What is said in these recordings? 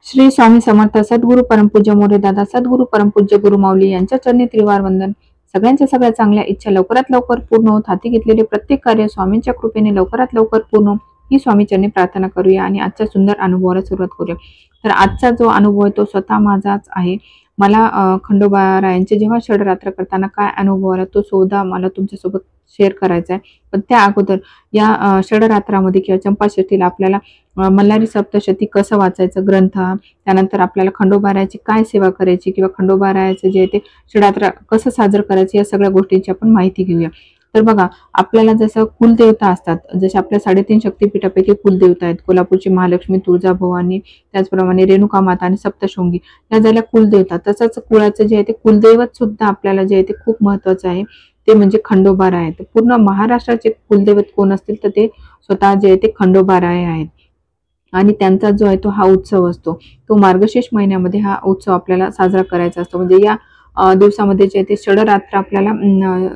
श्री स्वामी समर्थ सद्गुरू परमपूज्य मोरे दादा सद्गुरू परमपूज्य गुरु माऊली यांच्या चरणी त्रिवार वंदन। सगळ्यांच्या सगळ्या चांगल्या इच्छा लवकरात लवकर पूर्ण होत, हाती घेतलेले प्रत्येक कार्य स्वामींच्या कृपेने लवकरात लवकर पूर्ण ही स्वामी चरणी प्रार्थना करूया आणि आजच्या सुंदर अनुभवाला सुरुवात करूया। तर आजचा जो अनुभव आहे तो स्वतः माझाच आहे। मला खंडोबारायांचे जेव्हा षडरात्र करताना काय अनुभव आला तो सुद्धा मला तुमच्यासोबत शेअर करायचा आहे। पण त्या अगोदर या षडरात्रामध्ये किंवा चंपाषष्ठीला आपल्याला मल्हारी सप्तशती कसं वाचायचं ग्रंथ, त्यानंतर आपल्याला खंडोबारायाची काय सेवा करायची किंवा खंडोबारायाचं जे आहे ते षडरात्र कसं साजरं करायचं या सगळ्या गोष्टींची आपण माहिती घेऊया। तर बघा, आपल्याला जसं कुलदेवता असतात, जसे आपल्या 3.5 शक्तिपीठापैकी कुलदेवता आहेत, कोल्हापूरची महालक्ष्मी, तुळजाभवानी, त्याचप्रमाणे रेणुका माता आणि सप्तशृंगी या झाल्या कुलदेवता। तसंच कुळाचं जे आहे ते कुलदैवत सुद्धा आपल्याला जे आहे ते खूप महत्वाचं आहे, ते म्हणजे खंडोबाराय आहेत। पूर्ण महाराष्ट्राचे कुलदैवत कोण असतील तर ते स्वतः जे आहे ते खंडोबाराय आहेत आणि त्यांचा जो आहे तो हा उत्सव असतो, तो मार्गशीर्ष महिन्यामध्ये हा उत्सव आपल्याला साजरा करायचा असतो। म्हणजे या दिवसामध्ये जे ते षडरात्र आपल्याला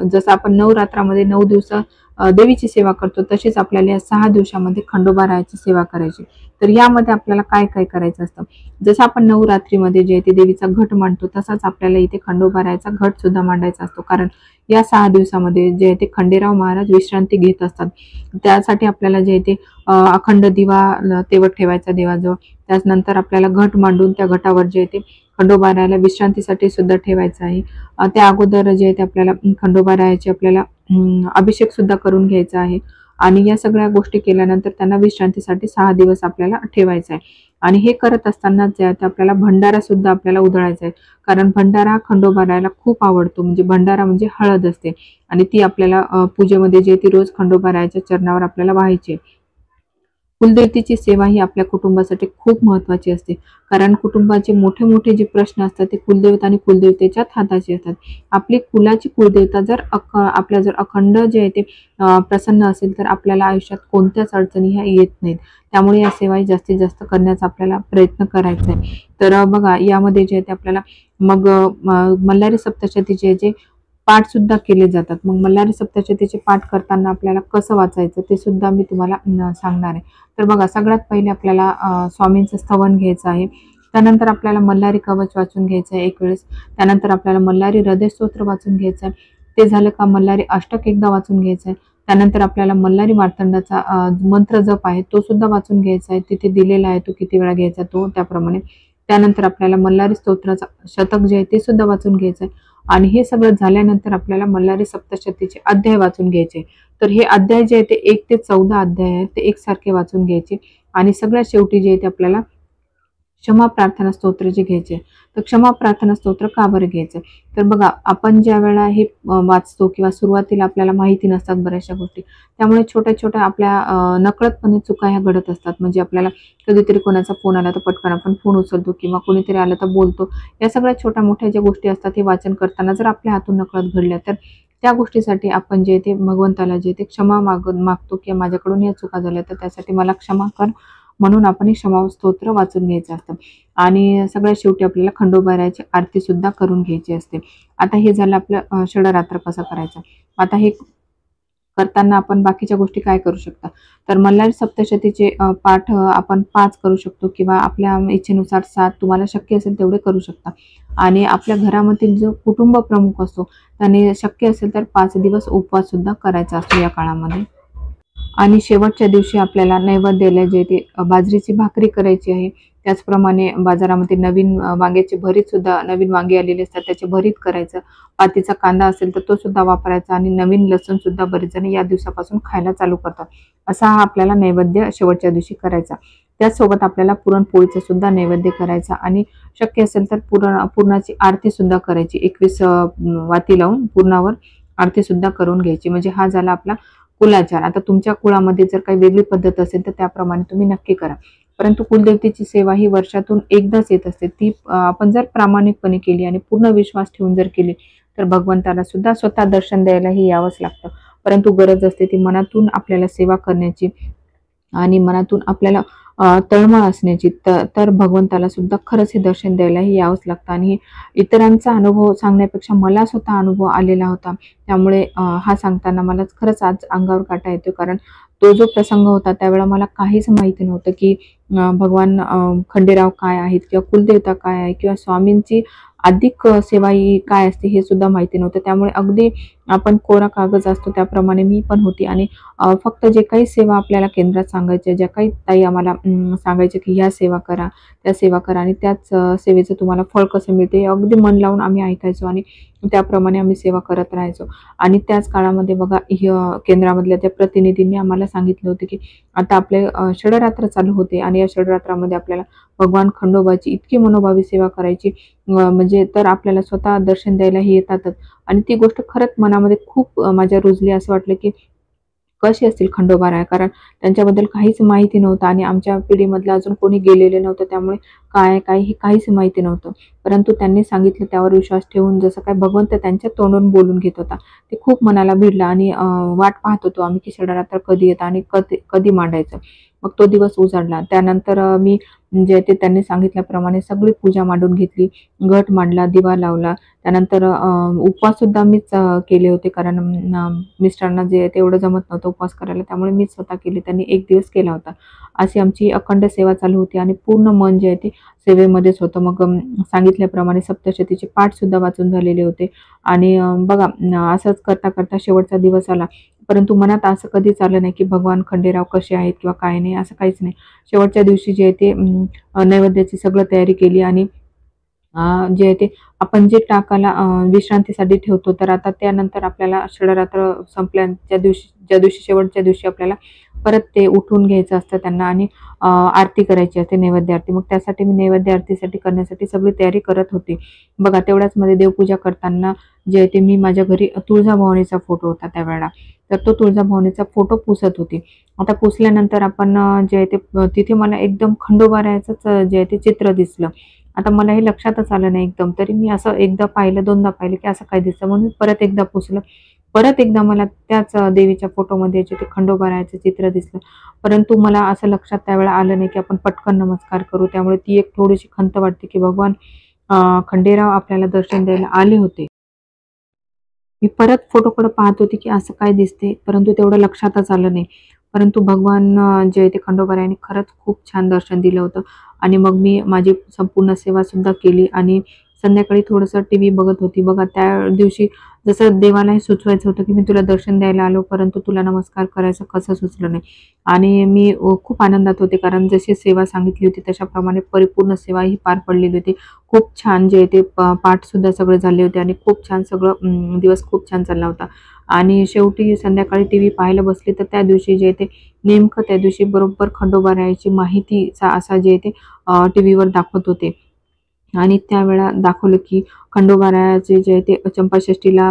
जसं आपण नवरात्रामध्ये 9 दिवस देवीची सेवा करतो, तशीच आपल्याला या 6 दिवसामध्ये खंडोबारायाची सेवा करायची। तर यामध्ये आपल्याला काय काय करायचं असतं, जसं आपण नवरात्रीमध्ये जे ते देवीचा घट मांडतो तसाच आपल्याला इथे खंडोबारायाचा घट सुद्धा मांडायचा असतो। कारण या 6 दिवसामध्ये जे ते खंडेराव महाराज विश्रांती घेत असतात, त्यासाठी आपल्याला जे ते अखंड दिवा तेवत ठेवायचा देवाजवळ। त्यानंतर आपल्याला घट मांडून त्या घटावर जे ते खंडोबारायाला विश्रांतीसाठी सुद्धा ठेवायचं आहे। त्या अगोदर जे ते आपल्याला खंडोबारायाचे आपल्याला अभिषेक सुद्धा करून घ्यायचा आहे आणि या सगळ्या गोष्टी केल्यानंतर त्यांना विश्रांतीसाठी 6 दिवस आपल्याला ठेवायचं आहे। आणि हे करत असताना जे आहे ते आपल्याला भंडारा सुद्धा आपल्याला उधळायचा आहे, कारण भंडारा खंडोबारायाला खूप आवडतो। म्हणजे भंडारा म्हणजे हळद असते आणि ती आपल्याला पूजेमध्ये जे ती रोज खंडोबारायाच्या चरणावर आपल्याला वाहायची। कुलदेवतेची सेवा ही आपल्या कुटुंबासाठी खूप महत्त्वाची असते, कारण कुटुंबाचे मोठे मोठे जे प्रश्न असतात ते कुलदेवता आणि कुलदेवतेच्याच हाताचे असतात। आपली कुलाची कुलदेवता जर आपल्या जर अखंड जे आहे ते प्रसन्न असेल तर आपल्याला आयुष्यात कोणत्याच अडचणी ह्या येत नाहीत। त्यामुळे या सेवा जास्तीत जास्त करण्याचा आपल्याला प्रयत्न करायचा आहे। तर बघा, यामध्ये जे आहे ते आपल्याला मग मल्हारी सप्तशतीचे जे पाठ सुद्धा केले जातात। मग मल्हारी सप्तशतीचे पाठ करताना आपल्याला कसं वाचायचं ते सुद्धा मी तुम्हाला सांगणार आहे। तर बघा, सगळ्यात पहिले आपल्याला स्वामींचं स्तवन घ्यायचं आहे, त्यानंतर आपल्याला मल्हारी कवच वाचून घ्यायचं आहे एक वेळेस, त्यानंतर आपल्याला मल्हारी हृदय स्तोत्र वाचून घ्यायचं आहे, ते झालं का मल्हारी अष्टक एकदा वाचून घ्यायचं आहे, त्यानंतर आपल्याला मल्हारी मार्तंडाचा मंत्र जप आहे तो सुद्धा वाचून घ्यायचा आहे, तिथे दिलेला आहे तो किती वेळा घ्यायचा तो त्याप्रमाणे। त्यानंतर आपल्याला मल्हारी स्तोत्राचा शतक जे आहे ते सुद्धा वाचून घ्यायचं आहे आणि हे सगळं झाल्यानंतर आपल्याला मल्हारी सप्तशतीचे अध्याय वाचून घ्यायचे। तर हे अध्याय जे आहे ते 1 ते 14 अध्याय आहेत, ते एकसारखे वाचून घ्यायचे आणि सगळ्यात शेवटी जे आहे ते आपल्याला क्षमा प्रार्थना स्तोत्र जे घ्यायचे। तर क्षमा प्रार्थना स्तोत्र का बरं घ्यायचं, तर बघा, आपण ज्या वेळा हे वाचतो किंवा सुरुवातीला आपल्याला माहिती नसतात बऱ्याचशा गोष्टी, त्यामुळे छोट्या छोट्या आपल्या नकळतपणे चुका ह्या घडत असतात। म्हणजे आपल्याला कधीतरी कोणाचा फोन आला तर पटकन आपण फोन उचलतो किंवा कोणीतरी आलं तर बोलतो। या सगळ्या छोट्या मोठ्या ज्या गोष्टी असतात हे वाचन करताना जर आपल्या हातून नकळत घडल्या तर त्या गोष्टीसाठी आपण जे ते भगवंताला जे ते क्षमा मागतो की माझ्याकडून या चुका झाल्या तर त्यासाठी मला क्षमा कर, म्हणून आपण हे क्षमा स्तोत्र वाचून घ्यायचं असतं। आणि सगळ्यात शेवटी आपल्याला खंडोबारायाची आरती सुद्धा करून घ्यायची असते। आता हे झालं आपलं षडरात्र कसं करायचं। आता हे करताना आपण बाकीच्या गोष्टी काय करू शकता, तर मल्हारी सप्तशतीचे पाठ आपण 5 करू शकतो किंवा आपल्या इच्छेनुसार 7 तुम्हाला शक्य असेल तेवढे करू शकता। आणि आपल्या घरामधील जो कुटुंब प्रमुख असतो त्याने शक्य असेल तर 5 दिवस उपवास सुद्धा करायचा असतो या काळामध्ये। आणि शेवटच्या दिवशी आपल्याला नैवेद्याला जे ते बाजरीची भाकरी करायची आहे। त्याचप्रमाणे बाजारामध्ये नवीन वांग्याचे भरीत सुद्धा, नवीन वांगे आलेले असतात त्याचे भरीत करायचं, पातीचा कांदा असेल तर तो सुद्धा वापरायचा आणि नवीन लसूण सुद्धा बरेच जण या दिवसापासून खायला चालू करतात। असा हा आपल्याला नैवेद्य शेवटच्या दिवशी करायचा। त्याचसोबत आपल्याला पुरणपोळीचा सुद्धा नैवेद्य करायचा आणि शक्य असेल तर पुरणाची आरती सुद्धा करायची। 21 वाती लावून पुरणावर आरती सुद्धा करून घ्यायची। म्हणजे हा झाला आपला कुलाचार। आता तुमच्या कुळामध्ये जर काही वेगळी पद्धत असेल तर त्याप्रमाणे तुम्ही नक्की करा, परंतु कुलदेवतेची सेवा ही वर्षातून एकदाच येत असते। ती आपण जर प्रामाणिकपणे केली आणि पूर्ण विश्वास ठेवून जर केली तर भगवंताला सुद्धा स्वतः दर्शन द्यायलाही यावंच लागतं। परंतु गरज असते ती मनातून आपल्याला सेवा करण्याची आणि मनातून आपल्याला तळमळ असण्याची, तर भगवंताला सुद्धा खरंच हे दर्शन द्यायलाही यावंच लागतं। आणि इतरांचा अनुभव सांगण्यापेक्षा मला स्वतः अनुभव आलेला होता, त्यामुळे हा सांगताना मला खरंच आज अंगावर काटा येतो, कारण तो जो प्रसंग होता त्यावेळेला मला काहीच माहिती नव्हतं की भगवान खंडेराव काय आहेत किंवा कुलदेवता काय आहे किंवा स्वामींची अधिक सेवा ही काय असते हे सुद्धा माहिती नव्हतं. त्यामुळे अगदी आपण कोरा कागज असतो त्याप्रमाणे मी पण होती आणि फक्त जे काही सेवा आपल्याला केंद्रात सांगायच्या, ज्या काही ताई आम्हाला सांगायच्या की ह्या सेवा करा, त्या सेवा करा आणि त्याच सेवेचं तुम्हाला फळ कसं मिळते हे अगदी मन लावून आम्ही ऐकायचो आणि त्याप्रमाणे आम्ही सेवा करत राहायचो. आणि त्याच काळामध्ये बघा केंद्रामधल्या त्या प्रतिनिधींनी आम्हाला सांगितलं होतं की आता आपले षडरात्र चालू होते आणि या षडरात्रामध्ये आपल्याला भगवान खंडोबाची इतकी मनोभावी सेवा करायची म्हणजे तर आपल्याला स्वतः दर्शन द्यायलाही येतातच. आणि ती गोष्ट खरंच मनामध्ये खूप माझ्या रुजली. असं वाटलं की कसे असतील खंडोबाराया? कारण त्यांच्याबद्दल काहीच माहिती नव्हतं आणि आमच्या पिढीमधलं अजून कोणी गेलेलं नव्हतं. त्यामुळे काय हे काहीच माहिती नव्हतं. परंतु त्यांनी सांगितलं त्यावर विश्वास ठेवून जसं काय भगवंत त्यांच्या तोंडून बोलून घेत होता. ते खूप मनाला भिडलं आणि वाट पाहत होतो आम्ही की षडरात्र कधी येतं आणि कधी कधी मांडायचं. मग तो दिवस उजाडला. त्यानंतर मी जे ते त्यांनी सांगितल्याप्रमाणे सगळी पूजा मांडून घेतली. घट मांडला, दिवा लावला. त्यानंतर उपवाससुद्धा मीच केले होते कारण मिस्टरांना जे तेवढं जमत नव्हतं उपवास करायला. त्यामुळे मीच स्वतः केले. त्यांनी 1 दिवस केला होता. अशी आमची अखंड सेवा चालू होती आणि पूर्ण मन जे आहे ते सेवेमध्येच होतं. मग सांगितल्याप्रमाणे सप्तशतीचे पाठसुद्धा वाचून झालेले होते आणि बघा असंच करता शेवटचा दिवस आला. परंतु मनात असं कधीच आलं नाही की भगवान खंडेराव कसे आहेत किंवा काय नाही, असं काहीच नाही. शेवटच्या दिवशी जे आहे ते नैवेद्याची सगळं तयारी केली आणि जे आहे ते आपण जे टाकाला विश्रांतीसाठी ठेवतो, तर आता त्यानंतर आपल्याला षडरात्र संपल्याच्या दिवशी ज्या दिवशी शेवटच्या दिवशी आपल्याला परत ते उठवून घ्यायचं असतं त्यांना आणि आरती करायची असते, नैवेद्य आरती. मग त्यासाठी मी नैवेद्य आरतीसाठी करण्यासाठी सगळी तयारी करत होते. बघा तेवढ्याचमध्ये देवपूजा करताना जे आहे ते मी माझ्या घरी तुळजाभवानीचा फोटो होता त्यावेळेला. तर तो तुळजाभवानीचा फोटो पुसत होते. आता पुसल्यानंतर आपण जे आहे ते तिथे मला एकदम खंडोबारायाचंच जे आहे ते चित्र दिसलं. आता मला हे लक्षातच आलं नाही एकदम. तरी मी असं एकदा पाहिलं, दोनदा पाहिलं, की असं काय दिसतं म्हणून परत एकदा पुसलं. परत एकदा मला त्याच देवीच्या फोटोमध्ये जे ते खंडोबारायाचं चित्र दिसलं. परंतु मला असं लक्षात त्यावेळेला आलं नाही, की आपण पटकन नमस्कार करू. त्यामुळे ती एक थोडीशी खंत वाटते, की भगवान खंडेराव आपल्याला दर्शन द्यायला आले होते. मी परत फोटोकडे पाहत होते, की असं काय दिसते, परंतु तेवढं लक्षातच आलं नाही. परंतु भगवान जे आहे ते खंडोबारायाने खरंच खूप छान दर्शन दिलं होतं आणि मग मी माझी संपूर्ण सेवासुद्धा केली आणि संध्याकाळी थोडंसं टीव्ही बघत होती. बघा त्या दिवशी जसं देवाला हे सुचवायचं होतं, की मी तुला दर्शन द्यायला आलो, परंतु तुला नमस्कार करायचं कसं सुचलं नाही आणि मी खूप आनंदात होते कारण जशी सेवा सांगितली होती तशाप्रमाणे परिपूर्ण सेवा ही पार पडलेली होती. खूप छान जे आहे ते पाठसुद्धा सगळे झाले होते आणि खूप छान सगळं दिवस खूप छान चालला होता. आणि शेवटी संध्याकाळी टीव्ही पाहायला बसली तर त्या दिवशी जे आहे ते नेमकं त्या दिवशी बरोबर खंडोबारायाची माहितीचा असा जे आहे ते टीव्हीवर दाखवत होते. आणि त्यावेळेला दाखवलं की खंडोबारायाचे जे आहे ते चंपाषष्ठीला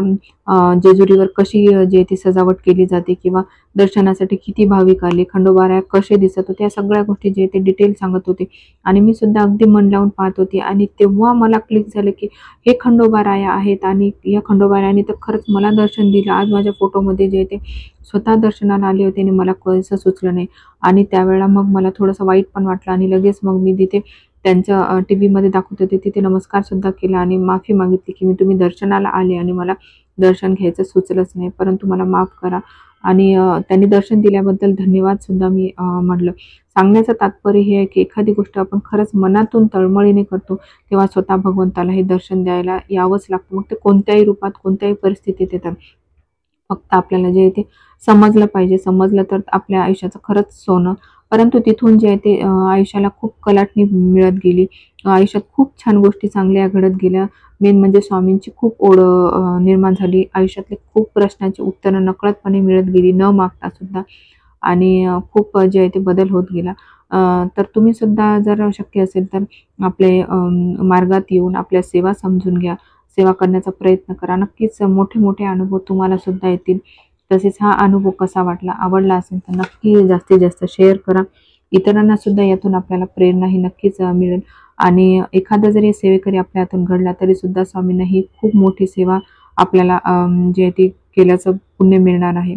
जेजुरीवर कशी जी आहे ती सजावट केली जाते किंवा दर्शनासाठी किती भाविक आले, खंडोबाराया कसे दिसत होते, या सगळ्या गोष्टी जे आहे ते डिटेल सांगत होते. आणि मी सुद्धा अगदी मन लावून पाहत होते आणि तेव्हा मला क्लिक झालं की हे खंडोबाराया आहेत आणि या खंडोबारायाने तर खरंच मला दर्शन दिलं. आज माझ्या फोटोमध्ये जे आहे ते स्वतः दर्शनाला आले होते आणि मला कसं सुचलं नाही. आणि त्यावेळेला मग मला थोडंसं वाईट पण वाटलं आणि लगेच मग मी तिथे त्यांच्या टीव्हीमध्ये दाखवत होते तिथे नमस्कारसुद्धा केला आणि माफी मागितली, की मी तुम्ही दर्शनाला आले आणि मला दर्शन घ्यायचं सुचलंच नाही, परंतु मला माफ करा. आणि त्यांनी दर्शन दिल्याबद्दल धन्यवादसुद्धा मी म्हटलं. सांगण्याचं तात्पर्य हे आहे, की एखादी गोष्ट आपण खरंच मनातून तळमळीने करतो, तेव्हा स्वतः भगवंताला हे दर्शन द्यायला यावंच लागतं. मग ते कोणत्याही रूपात, कोणत्याही परिस्थितीत येतात. फक्त आपल्याला जे आहे ते समजलं पाहिजे. समजलं तर आपल्या आयुष्याचं खरंच सोनं. परंतु तिथून जे आहे ते आयुष्याला खूप कलाटणी मिळत गेली. आयुष्यात खूप छान गोष्टी चांगल्या घडत गेल्या. मेन म्हणजे स्वामींची खूप ओढ निर्माण झाली. आयुष्यातले खूप प्रश्नांची उत्तरं नकळतपणे मिळत गेली, न मागता सुद्धा. आणि खूप जे आहे ते बदल होत गेला. तर तुम्ही सुद्धा जर शक्य असेल तर आपले मार्गात येऊन आपल्या सेवा समजून घ्या. सेवा करण्याचा प्रयत्न करा. नक्कीच मोठे-मोठे अनुभव तुम्हाला सुद्धा येतील. तसेच हा अनुभव कसा वाटला, आवडला असेल तर नक्की जास्तीत जास्त शेअर करा. इतरांना सुद्धा यातून आपल्याला प्रेरणा ही नक्कीच मिळेल. आणि एखादा जरी सेवेकरी आपल्या हातून घडला तरी सुद्धा स्वामींना ही खूप मोठी सेवा आपल्याला जी आहे ती केल्याचं पुण्य मिळणार आहे.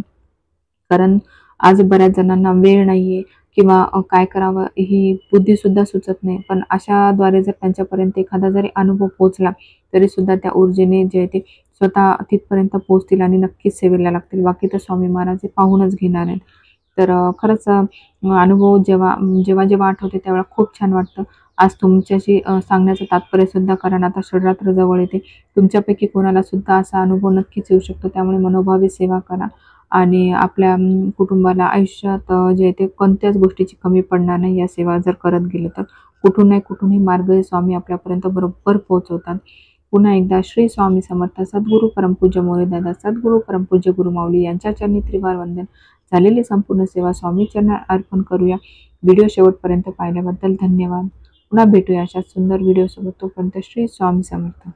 कारण आज बऱ्याच जणांना वेळ नाहीये किंवा काय करावं ही बुद्धीसुद्धा सुचत नाही. पण अशाद्वारे जर त्यांच्यापर्यंत एखादा जरी अनुभव पोहोचला, तरीसुद्धा त्या ऊर्जेने जे आहे ते स्वतः तिथपर्यंत पोहोचतील आणि नक्कीच सेवेला लागतील. बाकी तर स्वामी महाराज हे पाहूनच घेणार आहेत. तर खरंच अनुभव जेव्हा जेव्हा जेव्हा आठवते तेव्हा खूप छान वाटतं. आज तुमच्याशी सांगण्याचं तात्पर्य सुद्धा, कारण आता शिवरात्र जवळ येते. तुमच्यापैकी कोणाला सुद्धा असा अनुभव नक्कीच येऊ शकतो. त्यामुळे मनोभावे सेवा करा आणि आपल्या कुटुंबाला आयुष्यात जे आहे ते कोणत्याच गोष्टीची कमी पडणार नाही या सेवा जर करत गेलो तर. कुठून नाही कुठूनही मार्ग स्वामी आपल्यापर्यंत बरोबर पोहोचवतात. पुन्हा एकदा श्री स्वामी समर्थ. सद्गुरू परमपूज्य मोरेदादा, सद्गुरू परमपूज्य गुरुमाऊली यांच्या चरणी त्रिवार वंदन. झालेली संपूर्ण सेवा स्वामी चरणी अर्पण करूया. व्हिडिओ शेवटपर्यंत पाहिल्याबद्दल धन्यवाद. पुन्हा भेटूया अशाच सुंदर व्हिडिओसोबत. तोपर्यंत श्री स्वामी समर्थ.